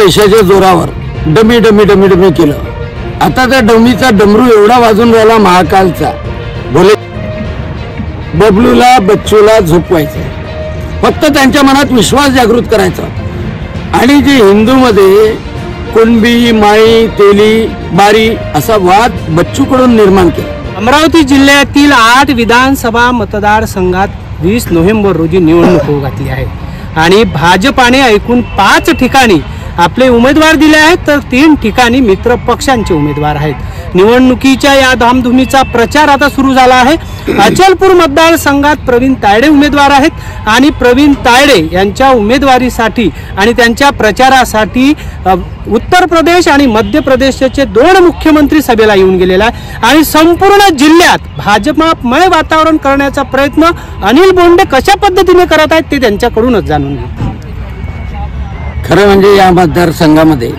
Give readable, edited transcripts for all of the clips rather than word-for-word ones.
पैशाच्या जोरावर dummy dummy dummy dummy केलं. आता त्या डमीचा डमरू एवढा वाजून राहिला महाकालचा. बोले बबलूला बच्चूला झोपवायचं, फक्त त्यांच्या मनात विश्वास जागृत करायचा. आणि जे हिंदूमध्ये कुणबी माळी तेली बारी असा वाद बच्चूकडून निर्माण केला. अमरावती जिल्ह्यातील 8 विधानसभा मतदारसंघात 20 नोव्हेंबर रोजी निवडणूक होऊ घातली आहे आणि भाजपाने एकूण 5 ठिकाणी आपले उमेदवार दिले आहेत, तर 3 ठिकाणी मित्र पक्षांचे उमेदवार आहेत. निवडणुकीच्या या धामधुमीचा प्रचार आता सुरू झाला आहे. अचलपूर मतदारसंघात प्रवीण तायडे उमेदवार आहेत आणि प्रवीण तायडे यांच्या उमेदवारीसाठी आणि त्यांच्या प्रचारासाठी उत्तर प्रदेश आणि मध्य प्रदेशचे 2 मुख्यमंत्री सभेला येऊन गेलेला आहे आणि संपूर्ण जिल्ह्यात भाजपमय वातावरण करण्याचा प्रयत्न अनिल बोंडे कशा पद्धतीने करत आहेत ते त्यांच्याकडूनच जाणून घेऊ. खरं म्हणजे या मतदारसंघामध्ये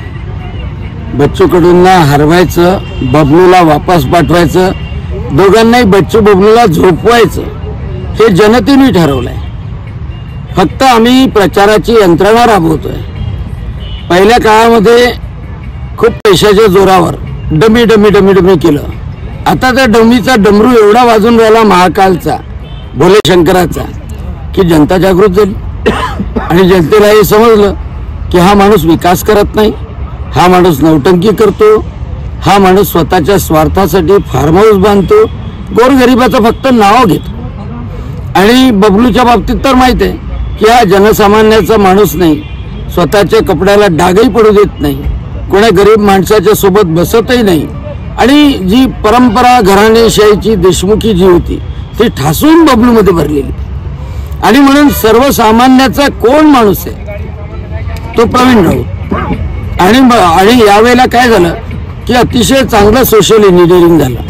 बच्चूकडूंना हरवायचं, बबलूला वापस पाठवायचं, दोघांनाही बच्चू बबलूला झोपवायचं हे जनतेने ठरवलंय. फक्त आम्ही प्रचाराची यंत्रणा राबवतोय. पहिल्या काळामध्ये खूप पैशाच्या जोरावर डमी डमी डमी डमी केलं. आता त्या डमीचा डमरू एवढा वाजून राहिला महाकालचा, भोले शंकराचा, की जनता जागृत झाली आणि जनतेला हे समजलं की हा माणूस विकास करत नाही, हा माणूस नौटंकी करतो, हा माणूस स्वतःच्या स्वार्थासाठी फार्म हाऊस बांधतो, गोरगरिबाचं फक्त नाव घेतो. आणि बबलूच्या बाबतीत तर माहित आहे की हा जनसामान्याचा माणूस नाही, स्वतःच्या कपड्याला डागही पडू देत नाही, कोणा गरीब माणसाच्या सोबत बसतही नाही. आणि जी परंपरा घराणेशाहीची देशमुखी जी होती ती ठासून बबलूमध्ये भरलेली. आणि म्हणून सर्वसामान्याचा कोण माणूस आहे तो प्रवीण राऊत. आणि यावेळेला काय झालं की अतिशय चांगलं सोशल इंजिनिअरिंग झालं.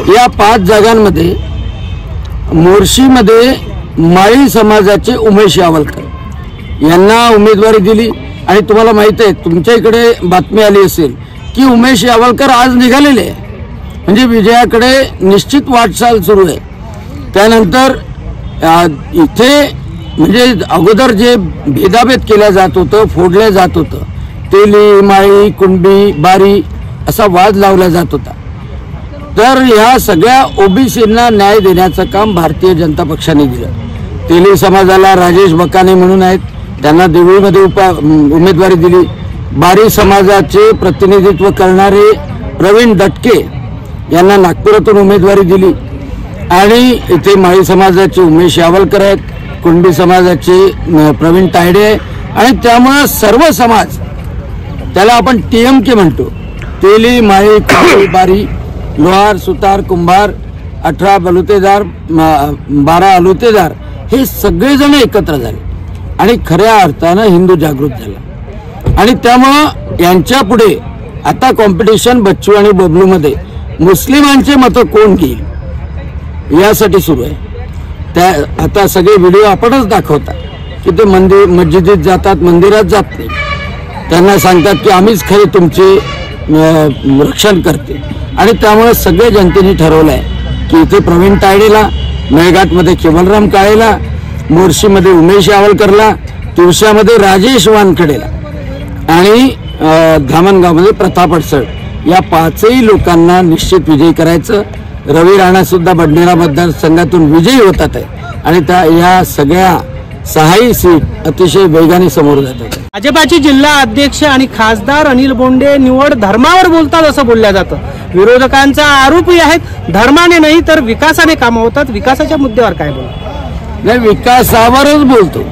या 5 जागांमध्ये मोर्शीमध्ये माळी समाजाचे उमेश यावलकर यांना उमेदवारी दिली. आणि तुम्हाला माहित आहे, तुमच्या इकडे बातमी आली असेल की उमेश यावलकर आज निघालेले आहे, म्हणजे विजयाकडे निश्चित वाटचाल सुरू आहे. त्यानंतर इथे म्हणजे अगोदर जे भेदाभेद केल्या जात होतं, फोडल्या जात होतं, तेली माळी कुणबी बारी असा वाद लावला जात होता. तर ह्या सगळ्या ओबीसींना न्याय देण्याचं काम भारतीय जनता पक्षाने दिलं. तेली समाजाला राजेश बकाने म्हणून आहेत, त्यांना देवळीमध्ये उमेदवारी दिली. बारी समाजाचे प्रतिनिधित्व करणारे प्रवीण दटके यांना नागपुरातून उमेदवारी दिली. आणि इथे माळी समाजाचे उमेश यावलकर आहेत, कुणबी समाजाचे प्रवीण तायडे आहे. आणि त्यामुळं सर्व समाज, त्याला आपण TMK म्हणतो, तेली माळी कुणबी बारी लोहार सुतार कुंभार 18 बलुतेदार 12 अलुतेदार हे सगळेजण एकत्र झाले आणि खऱ्या अर्थानं हिंदू जागृत झाला. आणि त्यामुळं यांच्या पुढे आता कॉम्पिटिशन बच्चू आणि बबलूमध्ये मुस्लिमांचे मतं कोण घेईल यासाठी सुरू आहे. त्या आता सगळे व्हिडिओ आपणच दाखवतात की ते मस्जिदीत जातात, मंदिरात जात नाही. त्यांना सांगतात की आम्हीच खरे तुमचे रक्षण करते. आणि त्यामुळे सगळे जनतेने ठरवलं आहे की इथे प्रवीण तायडेला, मेळघाटमध्ये केवलराम काळेला, मोर्शीमध्ये उमेश यावलकरला, तिवशामध्ये राजेश वानखेडेला आणि धामणगावमध्ये प्रताप अडसळ या 5ही लोकांना निश्चित विजयी करायचं. रवी राणा सुद्धा बडनेरा मतदारसंघातून विजयी होतात आहे आणि त्या या सगळ्या 6ही सीट अतिशय वेगाने समोर जातात. भाजपाचे जिल्हा अध्यक्ष आणि खासदार अनिल बोंडे निवड धर्मावर बोलतात असं बोललं जातं. विरोधकांचा आरोपही आहेत धर्माने नाही तर विकासाने कामं होतात. विकासाच्या मुद्द्यावर काय बोलतात? नाही, विकासावरच बोलतो.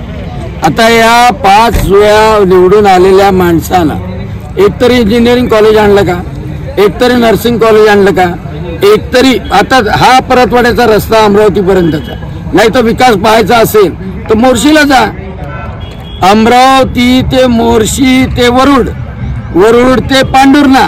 आता या 5 वेळा निवडून आलेल्या माणसांना एकतरी इंजिनिअरिंग कॉलेज आणलं का, एकतरी नर्सिंग कॉलेज आणलं का, एकतरी आता हा परतवाड्याचा रस्ता अमरावतीपर्यंतचा, नाही तर विकास पाहायचा असेल तर मोर्शीला जा. अमरावती ते मोर्शी ते वरुड, वरुड ते पांढुर्णा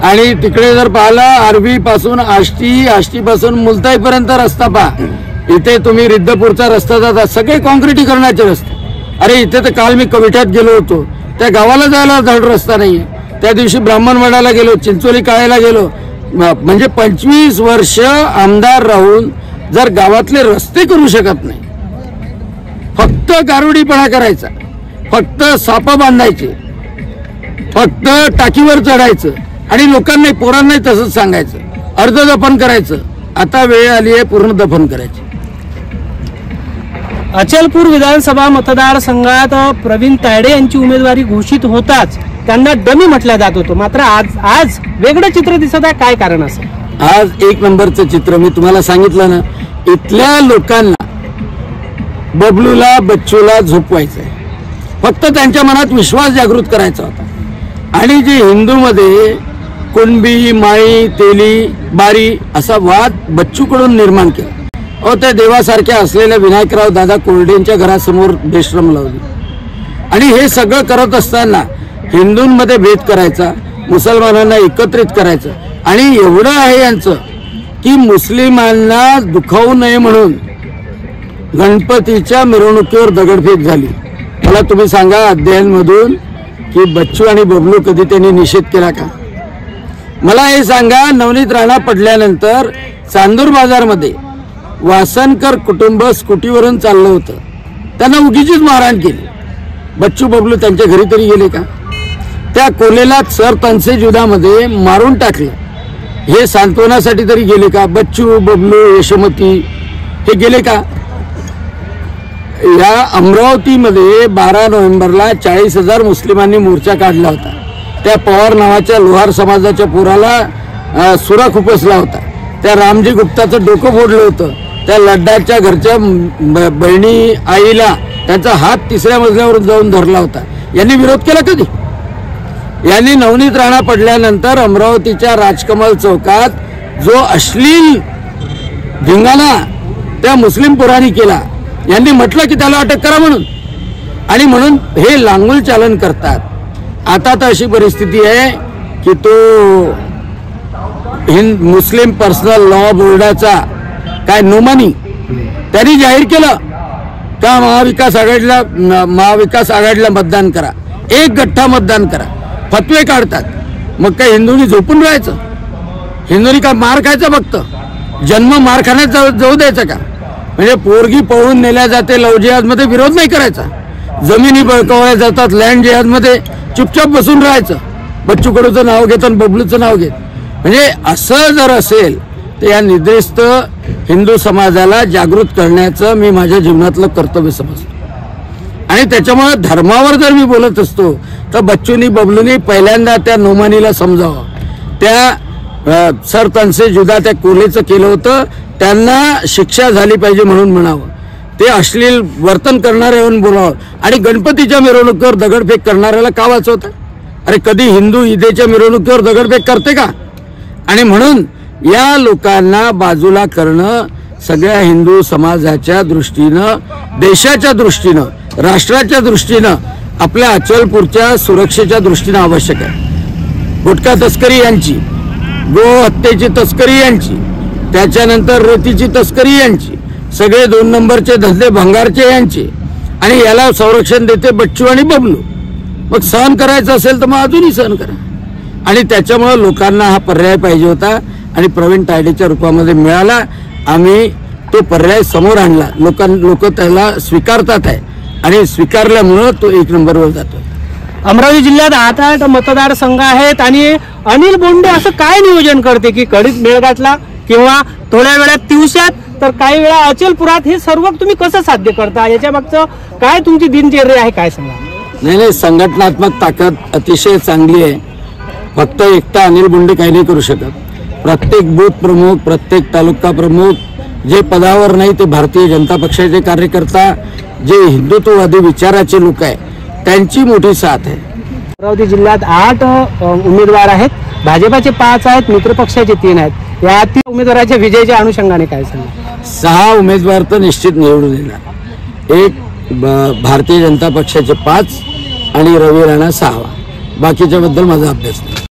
आणि तिकडे जर पाहिलं आरवी पासून आष्टी, आष्टी पासून मुलताईपर्यंत रस्ता पहा. इथे तुम्ही रिद्धपूरचा रस्ता जाता, सगळे काँक्रिटीकरणाचे रस्ते. अरे इथे तर काल मी कविठ्यात गेलो होतो, त्या गावाला जायला धड रस्ता नाहीये. त्या दिवशी ब्राह्मणवाड्याला गेलो, चिंचोली काळेला गेलो. म्हणजे 25 वर्ष आमदार राहून जर गावातले रस्ते करू शकत नाही, फक्त गारुडीपणा करायचा, फक्त साप बांधायचे, फक्त टाकीवर चढायचं आणि लोकांना पोरांनाही तसंच सांगायचं, अर्ध दफन करायचं. आता वेळ आली आहे पूर्ण दफन करायची. अचलपूर विधानसभा मतदारसंघात प्रवीण तायडे यांची उमेदवारी घोषित होताच त्यांना डमी म्हटलं जात होतं. मात्र आज वेगळं चित्र दिसत आहे. काय कारण असेल? आज एक नंबरचं चित्र मी तुम्हाला सांगितलं ना, इथल्या लोकांना बबलूला बच्चूला झोपवायचंय. फक्त त्यांच्या मनात विश्वास जागृत करायचा होता. आणि जे हिंदूमध्ये कुणबी, माळी, तेली, बारी असा वाद बच्चूकडून निर्माण केला. त्या देवासारख्या असलेल्या विनायकराव दादा कोरडेंच्या घरासमोर बेश्रम लावली. आणि हे सगळं करत असताना हिंदूंमध्ये भेद करायचा, मुसलमानांना एकत्रित करायचं. आणि एवढं आहे यांचं की मुस्लिमांना दुखावू नये म्हणून गणपतीच्या मिरवणुकीवर दगडफेक झाली. मला तुम्ही सांगा अध्ययनमधून की बच्चू आणि बबलू कधी त्यांनी निषेध केला का? मला हे सांगा, नवनीत राणा पडल्यानंतर चांदूर बाजारमध्ये वासनकर कुटुंब स्कूटीवरून चाललं होतं. त्यांना उगीचीच मारहाण केली. बच्चू बबलू त्यांच्या घरी तरी गेले का? त्या कोलेला सर तनसे जुदामध्ये मारून टाकलं, हे सांत्वनासाठी तरी गेले का? बच्चू बबलू यशोमती हे गेले का? या अमरावतीमध्ये 12 नोव्हेंबरला 40,000 मुस्लिमांनी मोर्चा काढला होता. त्या पवार नावाच्या लोहार समाजाच्या पोराला सुरा खुपसला होता. त्या रामजी गुप्ताचं डोकं फोडलं होतं. त्या लड्डाच्या घरच्या बहिणी आईला त्यांचा हात 3ऱ्या मजल्यावर जाऊन धरला होता. यांनी विरोध केला कधी? यांनी नवनीत राणा पडल्यानंतर अमरावतीच्या राजकमल चौकात जो अश्लील धिंगाणा त्या मुस्लिम पोरांनी केला, यांनी म्हटलं की त्याला अटक करा म्हणून. आणि म्हणून हे लांगुल चालन करतात. आता तर अशी परिस्थिती आहे की तो मुस्लिम पर्सनल लॉ बोर्डाचा काय नोमानी त्यांनी जाहीर केलं का महाविकास आघाडीला मतदान करा, एक गठ्ठा मतदान करा. फतवे काढतात. मग काय हिंदूंनी झोपून राहायचं? हिंदूंनी काय मार खायचा? फक्त जन्म मार खाण्यात जाऊ द्यायचा का? म्हणजे पोरगी पळून नेल्या जाते लव जिहादमध्ये, विरोध नाही करायचा. जमिनी बळकावल्या जातात लँड जिहादमध्ये, चुपचाप बसून राहायचं. बच्चू कडूचं नाव घेत आणि बबलूचं नाव घेत. म्हणजे असं जर असेल तर या निद्रिस्त हिंदू समाजाला जागृत करण्याचं मी माझ्या जीवनातलं कर्तव्य समजतो. आणि त्याच्यामुळे धर्मावर जर मी बोलत असतो तर बच्चूनी बबलूनी पहिल्यांदा त्या नोमानीला समजावं. त्या सर तनसे जुदा त्या कोलेचं केलं होतं, त्यांना शिक्षा झाली पाहिजे म्हणून म्हणावं. ते अश्लील वर्तन करणारे येऊन बोलावं. आणि गणपतीच्या मिरवणुकीवर दगडफेक करणाऱ्याला का वाचवतं? अरे कधी हिंदू ईदेच्या मिरवणुकीवर दगडफेक करते का? आणि म्हणून या लोकांना बाजूला करणं सगळ्या हिंदू समाजाच्या दृष्टीनं, देशाच्या दृष्टीनं, राष्ट्राच्या दृष्टीनं, आपल्या अचलपूरच्या सुरक्षेच्या दृष्टीनं आवश्यक आहे. गुटखा तस्करी यांची, गो हत्येची तस्करी यांची, त्याच्यानंतर रेतीची तस्करी यांची, सगळे 2 नंबरचे धंदे भंगारचे यांचे. आणि याला संरक्षण देते बच्चू आणि बबलू. मग सहन करायचं असेल तर मग अजूनही सहन करा. आणि त्याच्यामुळे लोकांना हा पर्याय पाहिजे होता आणि प्रवीण तायडेच्या रूपामध्ये मिळाला. आम्ही तो पर्याय समोर आणला. लोक त्याला स्वीकारतात आहे आणि स्वीकारल्यामुळं तो 1 नंबरवर जातो. अमरावती जिल्ह्यात 8 मतदारसंघ आहेत आणि अनिल बोंडे असं काय नियोजन करते की कडीत मेळघाटला किंवा थोड्या वेळात तिवश्यात तर काही वेळा अचलपुरात, हे सर्व तुम्ही कसं साध्य करता? याच्या मागचं काय तुमची दिनचर्या आहे, काय सांगा? नाही, संघटनात्मक ताकद अतिशय चांगली आहे. फक्त एकटा अनिल बोंडे काही नाही करू शकत. प्रत्येक बूथ प्रमुख, प्रत्येक तालुका प्रमुख, जे पदावर नाही ते भारतीय जनता पक्षाचे कार्यकर्ता, जे हिंदुत्ववादी विचाराचे लोक आहे, त्यांची मोठी साथ आहे. अमरावती जिल्ह्यात 8 उमेदवार आहेत. भाजपाचे 5 आहेत, मित्र पक्षाचे 3 आहेत. या 3 उमेदवाराच्या विजयाच्या अनुषंगाने काय सांगा? 6 उमेदवार तर निश्चित निवडून येणार. एक भारतीय जनता पक्षाचे 5 आणि रवी राणा 6. बाकीच्या बद्दल माझा अभ्यास नाही.